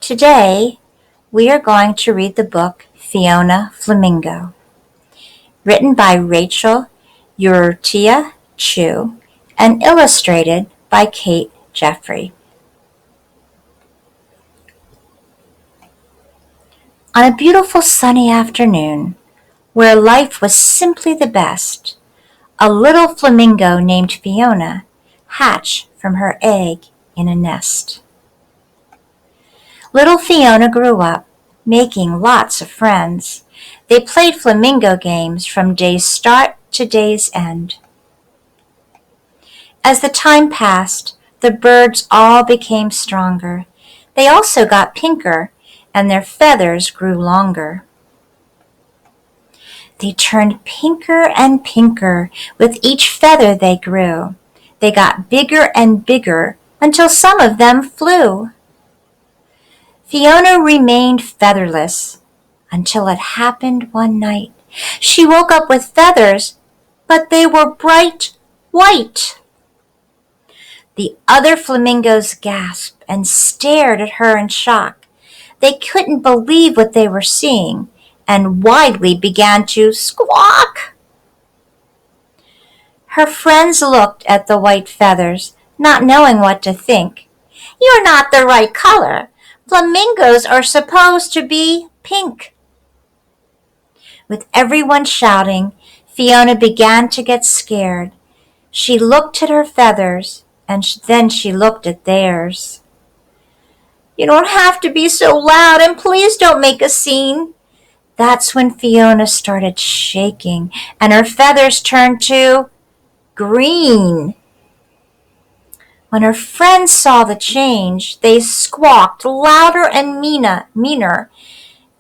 Today, we are going to read the book Fiona Flamingo, written by Rachel Urrutia Chu and illustrated by Kate Jeffrey. On a beautiful sunny afternoon, where life was simply the best, a little flamingo named Fiona hatched from her egg in a nest. Little Fiona grew up, making lots of friends. They played flamingo games from day's start to day's end. As the time passed, the birds all became stronger. They also got pinker, and their feathers grew longer. They turned pinker and pinker with each feather they grew. They got bigger and bigger until some of them flew. Fiona remained featherless until it happened one night. She woke up with feathers, but they were bright white. The other flamingos gasped and stared at her in shock. They couldn't believe what they were seeing and wildly began to squawk. Her friends looked at the white feathers, not knowing what to think. "You're not the right color. Flamingos are supposed to be pink." With everyone shouting, Fiona began to get scared. She looked at her feathers, and then she looked at theirs. "You don't have to be so loud, and please don't make a scene." That's when Fiona started shaking, and her feathers turned to green. When her friends saw the change, they squawked louder and meaner.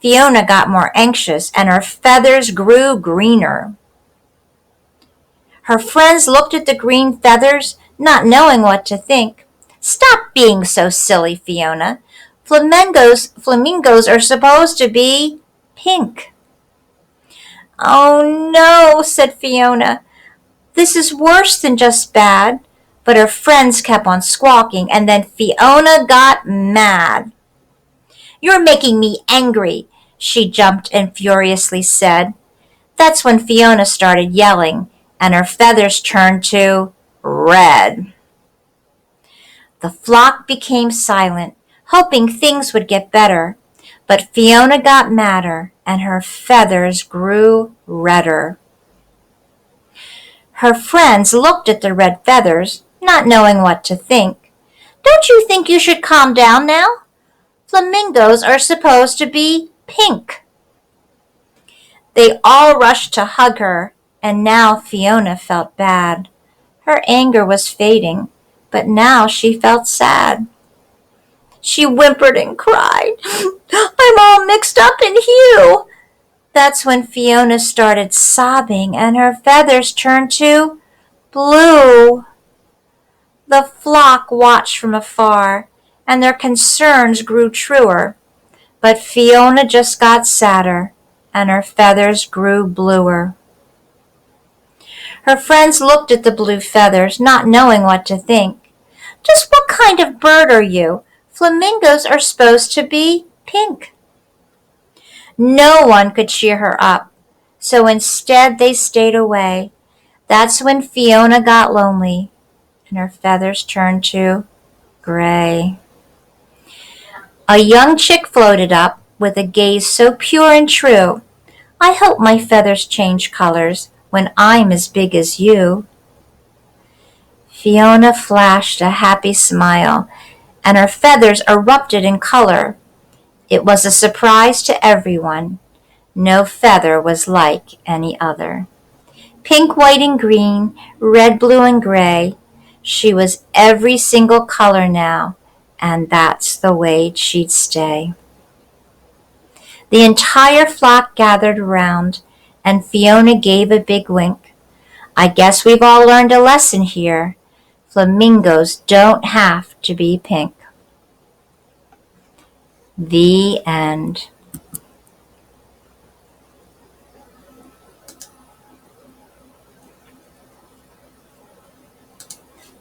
Fiona got more anxious, and her feathers grew greener. Her friends looked at the green feathers, not knowing what to think. "Stop being so silly, Fiona. Flamingos are supposed to be pink." "Oh no," said Fiona. "This is worse than just bad." But her friends kept on squawking, and then Fiona got mad. "You're making me angry," she jumped and furiously said. That's when Fiona started yelling, and her feathers turned to red. The flock became silent, hoping things would get better. But Fiona got madder, and her feathers grew redder. Her friends looked at the red feathers, not knowing what to think. "Don't you think you should calm down now? Flamingos are supposed to be pink." They all rushed to hug her, and now Fiona felt bad. Her anger was fading, but now she felt sad. She whimpered and cried, "I'm all mixed up in hue." That's when Fiona started sobbing, and her feathers turned to blue. The flock watched from afar, and their concerns grew truer. But Fiona just got sadder, and her feathers grew bluer. Her friends looked at the blue feathers, not knowing what to think. "Just what kind of bird are you? Flamingos are supposed to be pink." No one could cheer her up, so instead they stayed away. That's when Fiona got lonely, and her feathers turned to gray. A young chick floated up with a gaze so pure and true. "I hope my feathers change colors when I'm as big as you." Fiona flashed a happy smile, and her feathers erupted in color. It was a surprise to everyone. No feather was like any other. Pink, white, and green, red, blue, and gray. She was every single color now, and that's the way she'd stay. The entire flock gathered around, and Fiona gave a big wink. "I guess we've all learned a lesson here. Flamingos don't have to be pink." The end.